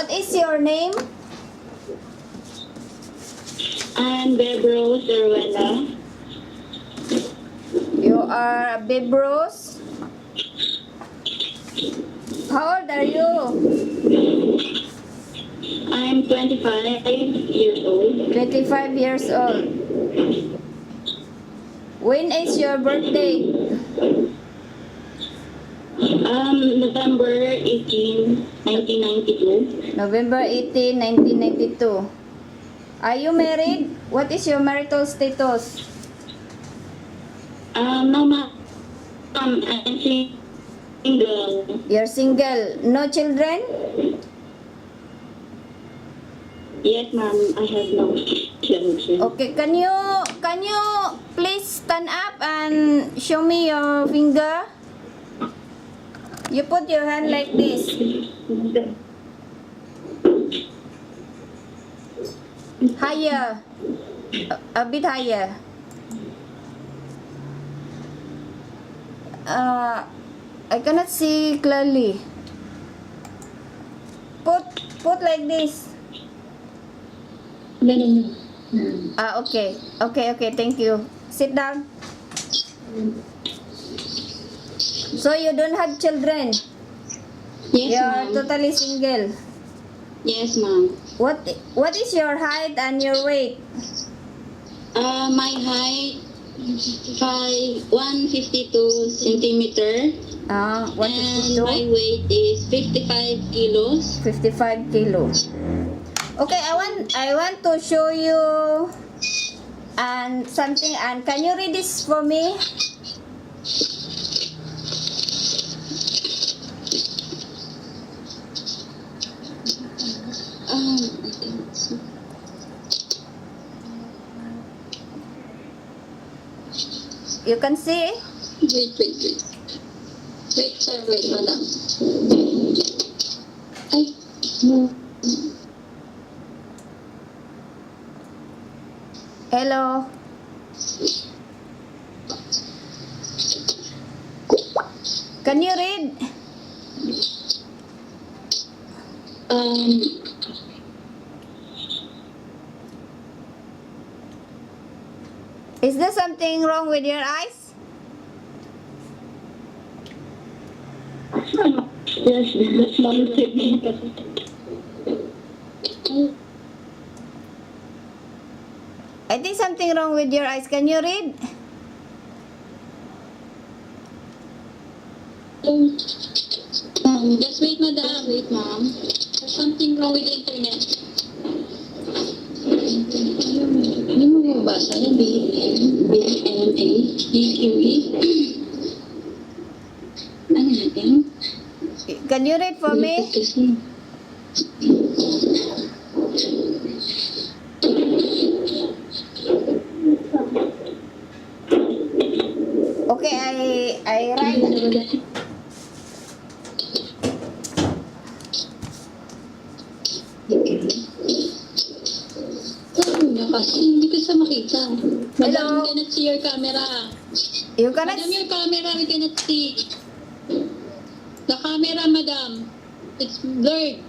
What is your name? I'm Bebrose Ruela. You are Bebrose. How old are you? I'm 25 years old. 25 years old. When is your birthday? November 18, 1992. November 18, 1992. Are you married? What is your marital status? No, ma'am. I'm single. You're single. No children? Yes, ma'am. I have no children. Okay, can you please stand up and show me your finger? You put your hand like this. Higher. A bit higher. I cannot see clearly. Put like this. Okay. Okay, thank you. Sit down. So you don't have children? Yes, You're ma'am. totally single. Yes, ma'am. What is your height and your weight? My height 152 centimeter. And 152? my weight is 55 kilos. 55 kilos. Okay, I want to show you and something, and can you read this for me? You can see? Wait. Wait, sir, wait, madam. Ay, no. Hello. Can you read? Is there something wrong with your eyes? Yes, that's not I think something wrong with your eyes. Can you read? Just wait, madam. Wait, ma'am. There's something wrong with the internet. Hindi mo mabasa yan, BMA, DQE. Ano natin? Can you read for me? Okay, I write. Kasi hindi ko sa makita. Hello? Madam, we cannot see your camera. You cannot. Madam, your camera, we cannot see. The camera, madam. It's blurred.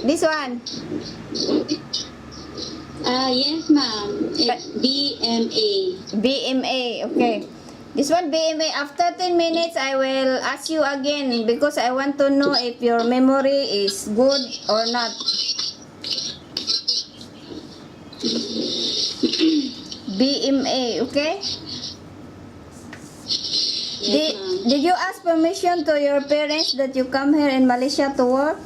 This one. Yes, ma'am. It's BMA. BMA, okay. This one BMA. After 10 minutes, I will ask you again because I want to know if your memory is good or not. BMA, okay? Yes, ma'am. Did you ask permission to your parents that you come here in Malaysia to work?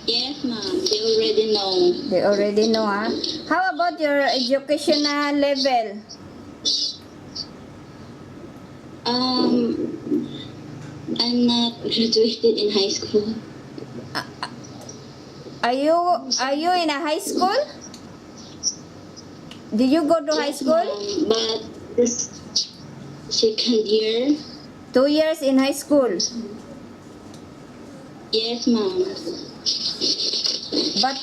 Yes, ma'am. They already know. They already know, huh? How about your educational level? I'm not graduated in high school. Are you in a high school? Did you go to high school? Ma'am, but this second year. 2 years in high school. Yes, ma'am. But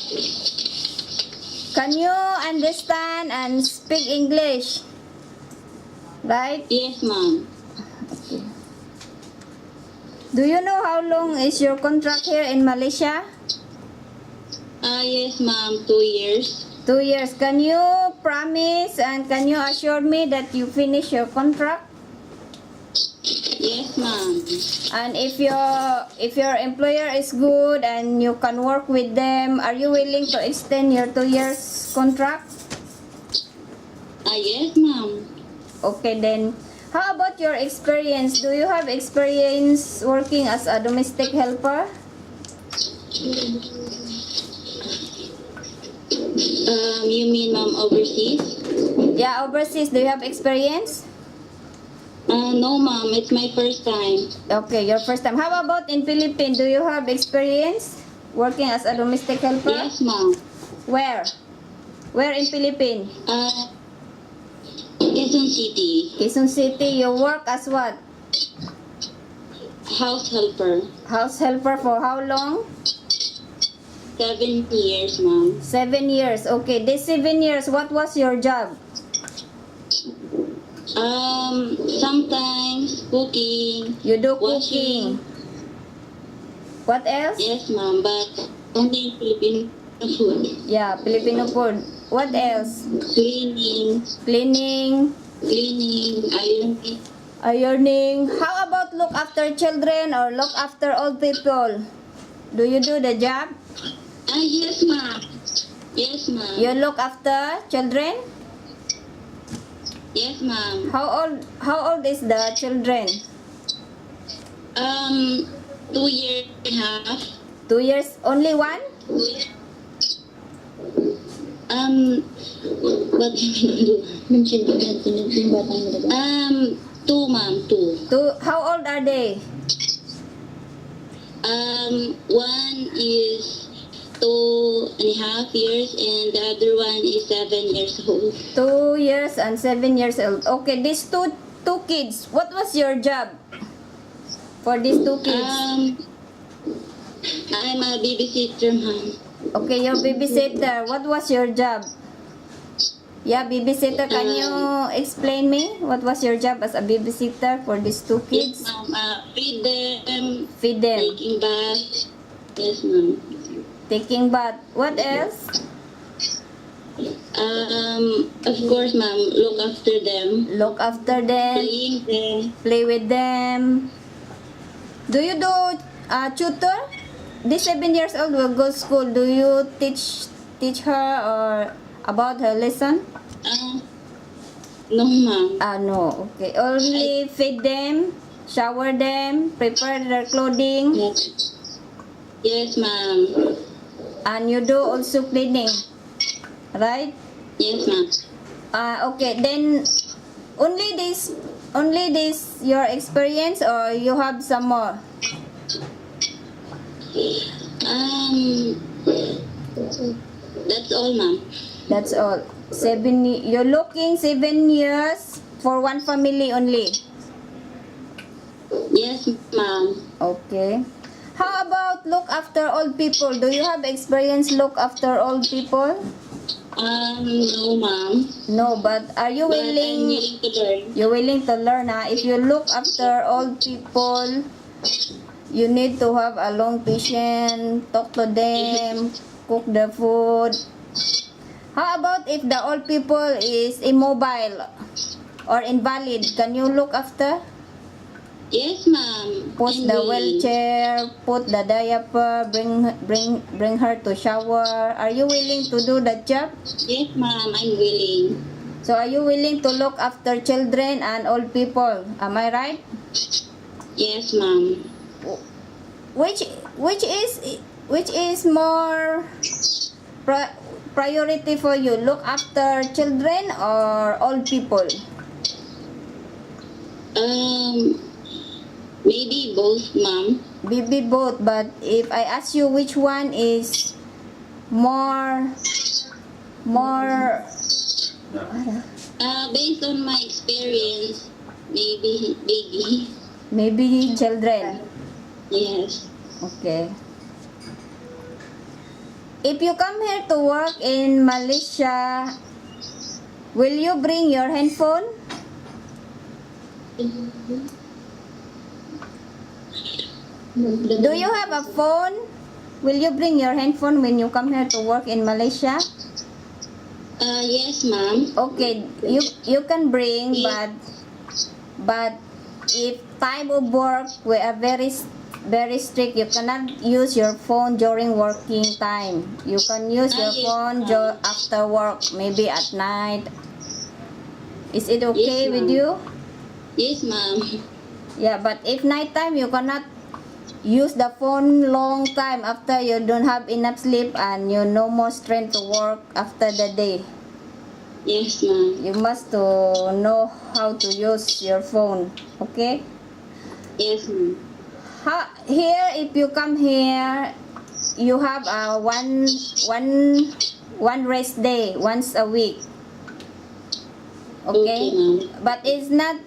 can you understand and speak English? Right? Yes, ma'am. Do you know how long is your contract here in Malaysia? Yes, ma'am. 2 years. 2 years. Can you promise and can you assure me that you finish your contract? Yes, ma'am. And if your employer is good and you can work with them, are you willing to extend your 2 years contract? Yes, ma'am. Okay then. How about your experience? Do you have experience working as a domestic helper? You mean, ma'am, overseas? Yeah, overseas. Do you have experience? No, ma'am. It's my first time. Okay, your first time. How about in Philippines? Do you have experience working as a domestic helper? Yes, ma'am. Where? Where in Philippines? Quezon City. Quezon City. You work as what? House helper. House helper for how long? 7 years, ma'am. 7 years. Okay, this 7 years, what was your job? Sometimes cooking. You do Washing. cooking. What else? Yes, ma'am, but only Filipino food. Yeah, Filipino food. What else? Cleaning, Cleaning, ironing. ironing. How about look after children or look after old people? Do you do the job? Yes, ma'am. Yes, ma'am. You look after children? Yes, ma'am. How old is the children? 2 years and a half. 2 years? Only one? What do you mean? 2, ma'am, 2. How old are they? One is 2.5 years and the other one is 7 years old. 2 years and 7 years old. Okay, these two kids, what was your job for these 2 kids? I'm a babysitter, ma'am. Okay, your babysitter, what was your job? Yeah, babysitter, can you explain me what was your job as a babysitter for these 2 kids? Yes, ma'am. Feed them. Feed them. Taking bath. Yes, ma'am. Taking bath. What else? Of course, ma'am. Look after them. Look after them. Playing them. Play with them. Do you do tutor? This 7 years old will go school. Do you teach her or about her lesson? No, ma'am. No. Okay. Only feed them, shower them, prepare their clothing, Yes. Yes, ma'am. and you do also cleaning, right? Yes, ma'am. Okay. Then only this your experience, or you have some more? That's all, ma'am. That's all. You're looking 7 years for one family only. Yes, ma'am. Okay. How about look after old people? Do you have experience look after old people? No, ma'am. No, but are you But I'm willing? willing to learn. You're willing to learn, If you look after old people, you need to have a long patience, talk to them, cook the food. How about if the old people is immobile or invalid? Can you look after? Yes, ma'am. Put I'm the willing. wheelchair, put the diaper, bring her to shower. Are you willing to do that job? Yes, ma'am. I'm willing. So are you willing to look after children and old people? Am I right? Yes, ma'am. Which is more priority for you? Look after children or old people? Maybe both, ma'am. Maybe both, but if I ask you which one is more Based on my experience, maybe baby. maybe children. Yes. Okay. If you come here to work in Malaysia, will you bring your handphone? Do you have a phone? Will you bring your handphone when you come here to work in Malaysia? Yes, ma'am. Okay, you can bring, but if time of work we are very strict. You cannot use your phone during working time. You can use your Yes, phone ma'am. after work, maybe at night. Is it okay Yes, with ma'am. you? Yes, ma'am. Yeah, but if nighttime you cannot use the phone long time after you don't have enough sleep and you no more strength to work after the day. Yes, ma'am. You must to know how to use your phone, okay? Yes, ma'am. Here, if you come here, you have one rest day once a week, okay? Okay, ma'am. But it's not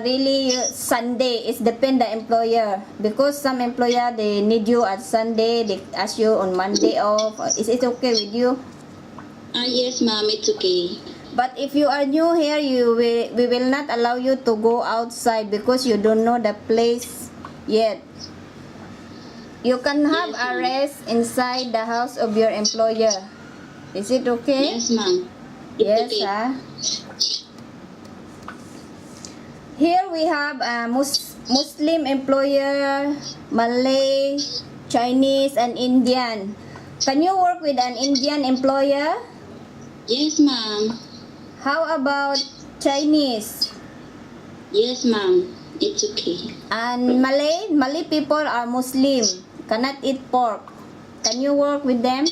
really Sunday. It's depend the employer, because some employer they need you at Sunday, they ask you on Monday off. Is it okay with you? Yes, ma'am. It's okay. But if you are new here, we will not allow you to go outside because you don't know the place yet. You can have Yes, a ma'am. rest inside the house of your employer. Is it okay? Yes, ma'am. It's Yes, okay. Here we have a Muslim employer, Malay, Chinese, and Indian. Can you work with an Indian employer? Yes, ma'am. How about Chinese? Yes, ma'am. It's okay. And Malay people are Muslim, cannot eat pork. Can you work with them?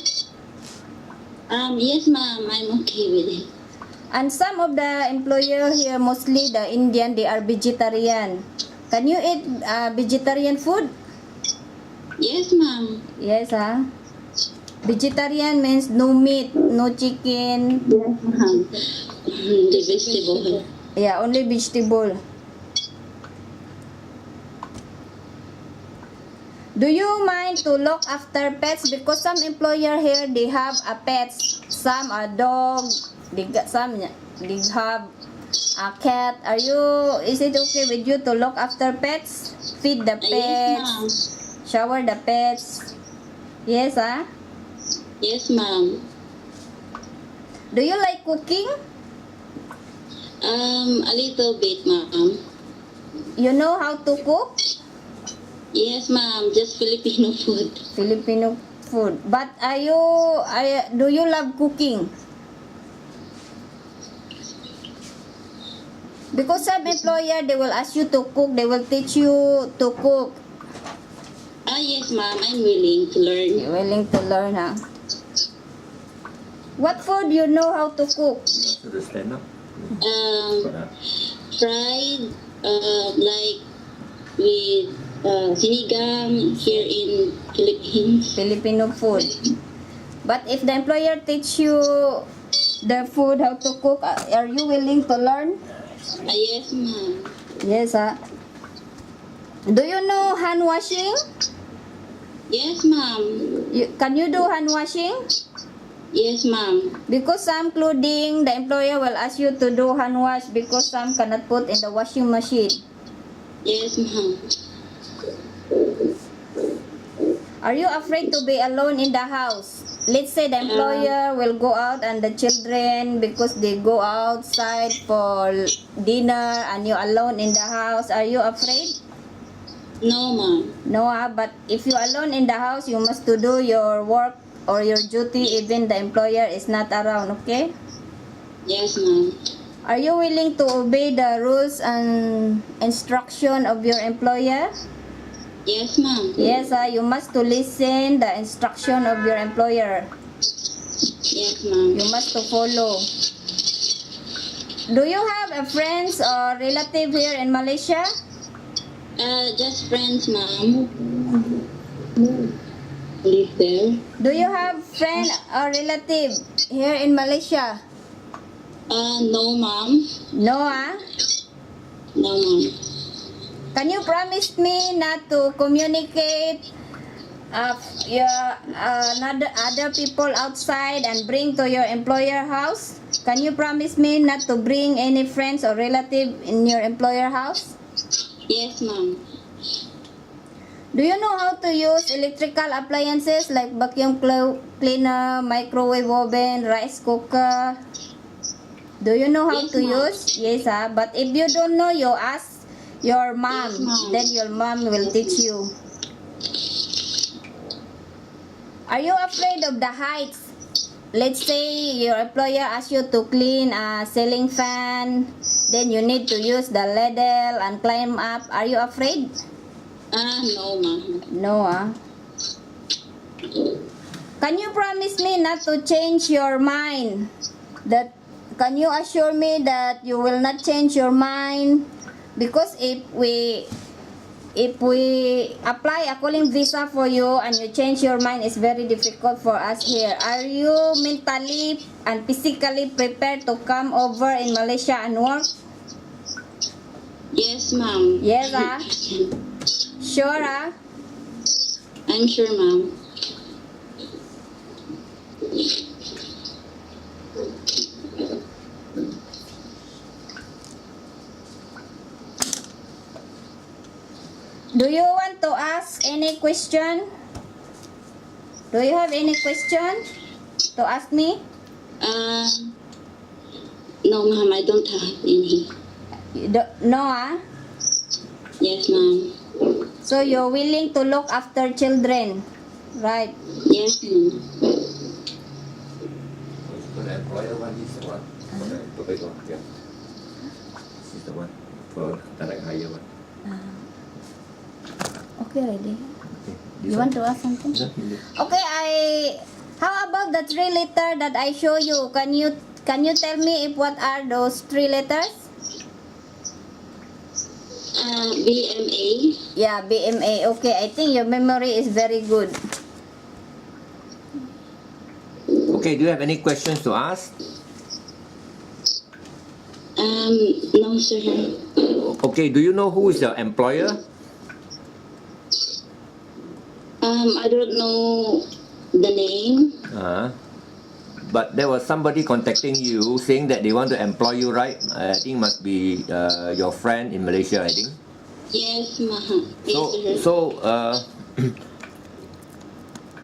Yes, ma'am. I'm okay with it. And some of the employer here, mostly the Indian, they are vegetarian. Can you eat vegetarian food? Yes, ma'am. Yes, Vegetarian means no meat, no chicken. Yes, ma'am. The vegetable. Yeah, only vegetable. Do you mind to look after pets? Because some employer here, they have a pets. Some are dog, some they have a cat. Is it okay with you to look after pets? Feed the Yes, pets, ma'am. shower the pets. Yes, Yes, ma'am. Do you like cooking? A little bit, ma'am. You know how to cook? Yes, ma'am. Just Filipino food. Filipino food. But do you love cooking? Because some employer, they will ask you to cook, they will teach you to cook. Yes, ma'am. I'm willing to learn. You're willing to learn, What food you know how to cook? So the stand up. Fried, like with sinigang here in Philippines. Filipino food. But if the employer teach you the food, how to cook, are you willing to learn? Yes, ma'am. Yes, Do you know hand washing? Yes, ma'am. Can you do hand washing? Yes, ma'am. Because some clothing, the employer will ask you to do hand wash because some cannot put in the washing machine. Yes, ma'am. Are you afraid to be alone in the house? Let's say the employer will go out and the children, because they go outside for dinner and you're alone in the house. Are you afraid? No, ma'am. No, but if you're alone in the house, you must to do your work or your duty even the employer is not around, okay? Yes, ma'am. Are you willing to obey the rules and instruction of your employer? Yes, ma'am. Yes, you must to listen the instruction of your employer. Yes, ma'am. You must to follow. Do you have a friends or relative here in Malaysia? Just friends, ma'am. Live there. Do you have friend or relative here in Malaysia? No, ma'am. No, No, ma'am. Can you promise me not to communicate other people outside and bring to your employer house? Can you promise me not to bring any friends or relative in your employer house? Yes, ma'am. Do you know how to use electrical appliances like vacuum cleaner, microwave oven, rice cooker? Do you know how Yes, to ma'am. use? Yes, but if you don't know, you ask your mom. Yes, ma'am. Then your mom will teach you. Are you afraid of the heights? Let's say your employer asks you to clean a ceiling fan. Then you need to use the ladle and climb up. Are you afraid? No, ma'am. No, Can you promise me not to change your mind? Can you assure me that you will not change your mind? Because if we apply a calling visa for you and you change your mind, it's very difficult for us here. Are you mentally and physically prepared to come over in Malaysia and work? Yes, ma'am. Yes, 100%. Sure, I'm sure, ma'am. Do you want to ask any question? Do you have any question to ask me? No, ma'am, I don't have any. No, Yes, ma'am. So you're willing to look after children, right? Yes, ma'am. For the employer one is the one. For the employee one, yeah. This is the one for direct hire one. Okay, ready. Okay. You want to ask something? Yeah. Okay, how about the 3 letter that I show you? Can you tell me what are those 3 letters? BMA. Yeah, BMA. Okay, I think your memory is very good. Okay, do you have any questions to ask? No, sir. Okay, do you know who is your employer? I don't know the name. But there was somebody contacting you saying that they want to employ you, right? I think must be your friend in Malaysia, I think. Yes, ma'am. Yes, sir. So